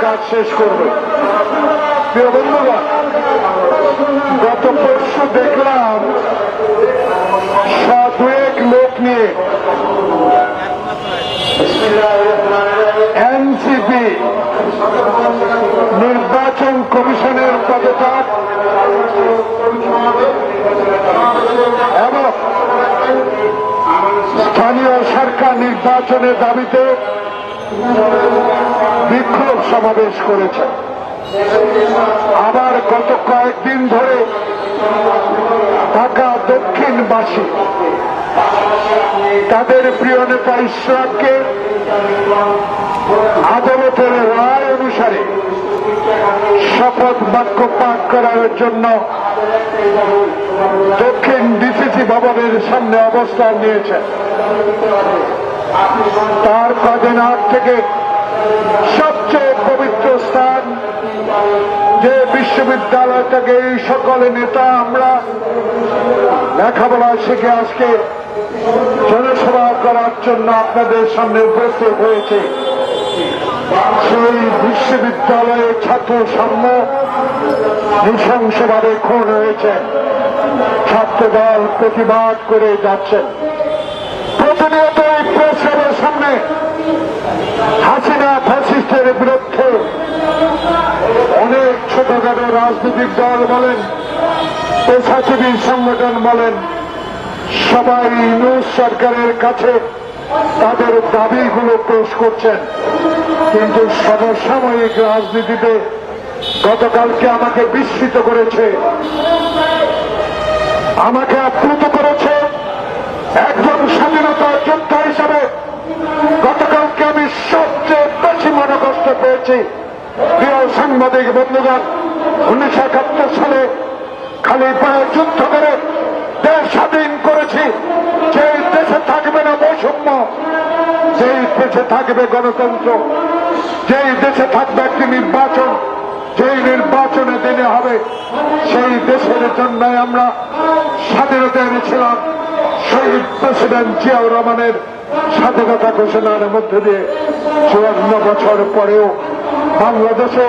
কাজ শেষ করবে। প্রিয় বন্ধুগণ, গত পরশু দেখলাম দুয়েক লোক নিয়ে এনসিপি নির্বাচন কমিশনের পদত্যাগ এবং স্থানীয় সরকার নির্বাচনের দাবিতে বিক্ষোভ সমাবেশ করেছে। আবার গত কয়েকদিন ধরে ঢাকা দক্ষিণবাসী তাদের প্রিয় নেতা ইশরাককে আদালতের রায় অনুসারে শপথ বাক্য পাঠ করার জন্য দক্ষিণ ডিসিসি ভবনের সামনে অবস্থান নিয়েছে। তার কদিন আগ থেকে সবচেয়ে পবিত্র স্থান যে বিশ্ববিদ্যালয় থেকে এই সকলে নেতা আমরা লেখাপড়া শিখে আজকে জনসভা করার জন্য আপনাদের সামনে উপস্থিত হয়েছে, সেই বিশ্ববিদ্যালয়ে ছাত্র সাম্য নৃশংসভাবে খুন হয়েছে। ছাত্রদল প্রতিবাদ করে যাচ্ছেন। প্রতিনিয়ত এই প্রেস ক্লাবের সামনে হাসিনা ফ্যাসিস্টের বিরুদ্ধে অনেক ছোটখাটো রাজনৈতিক দল বলেন, পেশাজীবী সংগঠন বলেন, সবাই ইউনূস সরকারের কাছে তাদের দাবিগুলো পেশ করছেন। কিন্তু সমসাময়িক রাজনীতিতে গতকালকে আমাকে বিস্মিত করেছে, আমাকে আপ্লুত করেছে। একজন স্বাধীনতা যোদ্ধা হিসাবে গতকালকে আমি সবচেয়ে বেশি মনোকষ্ট পেয়েছি। প্রিয় সাংবাদিক বন্ধুগণ, 1971 সালে খালি পায়ে যুদ্ধ করে দেশ স্বাধীন করেছি। যেই দেশে থাকবে না বৈষম্য, যেই দেশে থাকবে গণতন্ত্র, যেই দেশে থাকবে একটি নির্বাচন, যেই নির্বাচনে দিনে হবে, সেই দেশের জন্য আমরা স্বাধীনতা এনেছিলাম। শহীদ প্রেসিডেন্ট জিয়াউর রহমানের স্বাধীনতা ঘোষণার মধ্যে দিয়ে 54 বছর পরেও বাংলাদেশে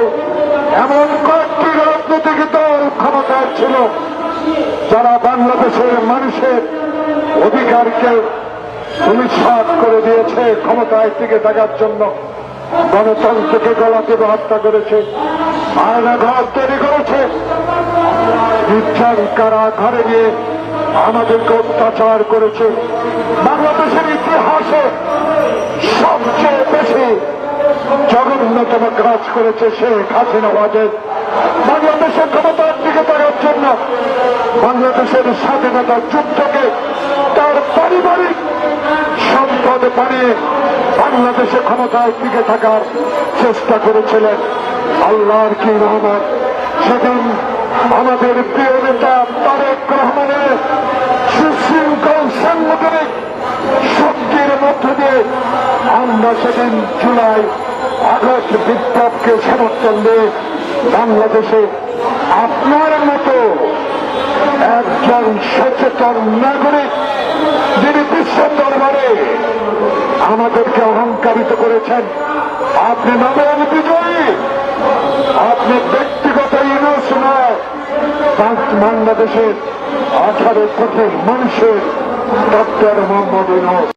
এমন কয়েকটি রাজনৈতিক দল ক্ষমতায় ছিল যারা বাংলাদেশের মানুষের অধিকারকে ধূলিসাৎ করে দিয়েছে। ক্ষমতায় টিকে থাকার জন্য গণতন্ত্রকে গলাকে হত্যা করেছে, আয়নাঘর তৈরি করেছে, নির্যাতন কারাগারে গিয়ে আমাদেরকে অত্যাচার করেছে। বাংলাদেশের ইতিহাসে সবচেয়ে বেশি জঘন্যতম কাজ করেছে শেখ হাসিনা। বাংলাদেশের ক্ষমতার দিকে থাকার জন্য বাংলাদেশের স্বাধীনতা যুদ্ধকে তার পারিবারিক সম্পদ বানিয়ে বাংলাদেশে ক্ষমতায় টিকে থাকার চেষ্টা করেছিলেন। আল্লাহর কি রহমত, সেদিন আমাদের প্রিয় নেতা তারেক রহমানের সুশৃঙ্খল সাংগঠনিক শক্তির মধ্য দিয়ে আমরা সেদিন জুলাই আগস্ট বিপ্লবকে সমর্থন দিয়ে বাংলাদেশে আপনার মতো একজন সচেতন নাগরিক, যিনি বিশ্ব দরবারে আমাদেরকে অহংকারিত করেছেন, আপনি নবেন বিজয়ী, আপনি ব্যক্তিগত ইউনূস নয়, বাংলাদেশের 18 কোটি মানুষের ডক্টর মোহাম্মদ ইউনূস।